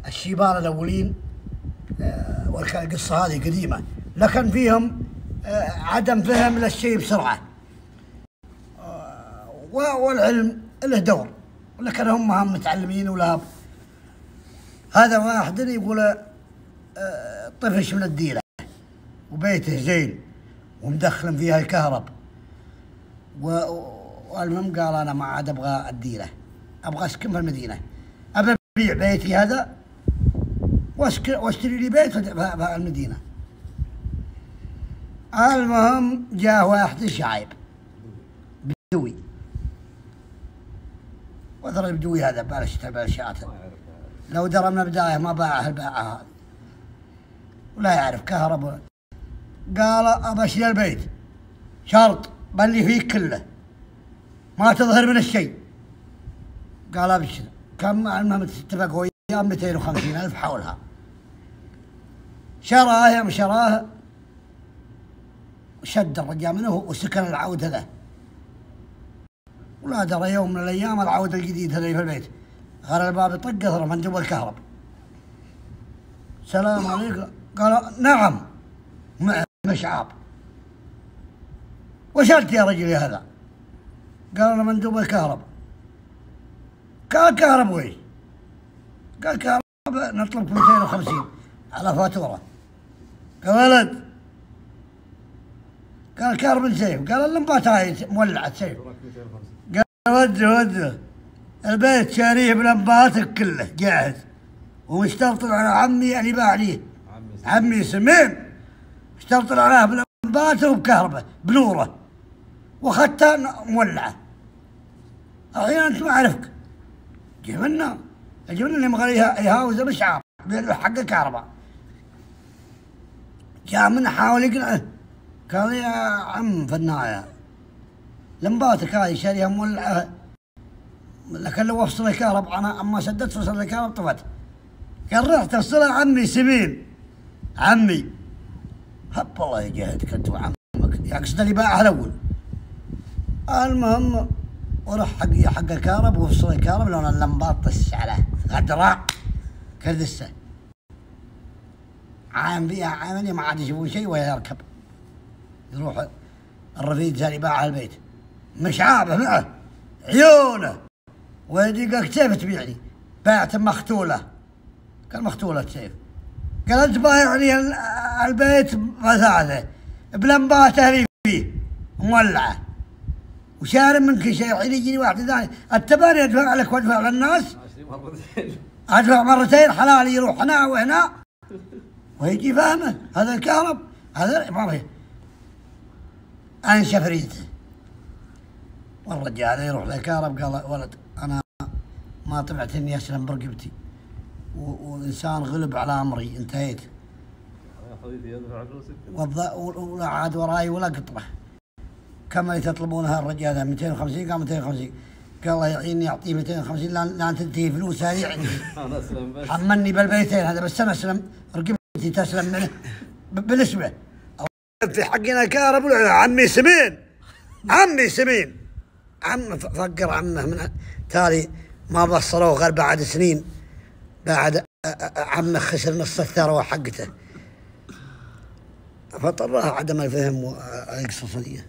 الشيبان الأولين، والقصة هذه قديمة، لكن فيهم عدم فهم للشيء بسرعة، والعلم له دور، لكن هم متعلمين ولاب. هذا واحد يقول طفش من الديلة وبيته زين ومدخل فيها الكهرب، والمهم قال أنا ما عاد أبغى الديلة، أبغى أسكن في المدينة، أبى أبيع بيتي هذا واشتري لي بيت في المدينة. المهم جاء واحد شعيب بدوي، وثر البدوي هذا بالشات، لو درى من البداية ما باعه الباعة هذا ولا يعرف كهرب. قال أبى أشتري البيت، شرط بلي فيه كله ما تظهر من الشيء. قال أبشر. كم المهم اتفقوا وياه 250,000 حولها. شراه يوم شراه شد الرجال منه وسكن العودة له، ولا درى يوم من الأيام العودة الجديد هذا في البيت، غير الباب يطق ظهر مندوب الكهرب. سلام عليكم. قال نعم مشعاب. وش أنت يا رجل يا هذا؟ قال أنا مندوب الكهرب. قال كهرب ويش؟ قال كهرب نطلبك 250 على فاتورة. قال ولد. قال كهرب السيف. قال اللمبات هاي مولعة سيف. قال وده البيت شاريه بلمباتك كله جاهز، ومشترط على عمي اللي باع ليه، عمي سمين اشترط عليه بلمباته وبكهرباء بنوره، واخذتها مولعة. الحين انت ما اعرفك جبنا اللي مغلي يهاوز مشعاب حق الكهرباء. جاء من حاول يقنعه، قال يا عم في النهاية لمباتك هذه شاريها مولعة، لكن لو افصل الكهرباء انا اما سددت فصل الكهرباء طفت. قال رحت افصلها عمي سمين، عمي هب الله يجهدك انت وعمك، يقصد اللي باعها الاول. المهم وراح حق الكهرباء وفصل الكهرباء لون اللمبات طش عليه غدراء كردسه، عام فيها عامل ما عاد يشوفون شيء ولا يركب، يروح الرفيق اللي باعها البيت مشعابه معه عيونه، ويجي قال كيف تبيعني؟ بعت مختوله. قال مختوله كيف؟ قال انت بايع لي البيت مثاثه بلمباته اللي فيه مولعه وشارب منك شيء، الحين يجيني واحد ثاني التباني ادفع لك وادفع للناس، ادفع مرتين حلال يروح هنا وهنا ويجي فاهمه. هذا الكهرب هذا ما فيه انشف ريته. والرجال يروح للكهرب قال ولد انا ما طمعت اني اسلم برقبتي، وانسان غلب على امري انتهيت، ولا عاد وراي ولا قطره. كم اللي تطلبونها الرجال هذا؟ 250. قال 250. قال الله يعيني يعطيه 250 لان تنتهي فلوس هذه عندي. حملني بالبيتين هذا بس انا اسلم رقبتي تسلم منه بالنسبه. في حقنا كهرب عمي سمين، عمي سمين، عم فقر عمه من تالي ما بصروه غير بعد سنين، بعد عمه خسر نص الثروه حقته، فطرها عدم الفهم والاقتصاديه.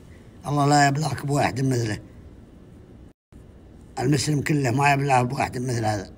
الله لا يبلاك بواحد مثله، المسلم كله ما يبلاه بواحد مثل هذا.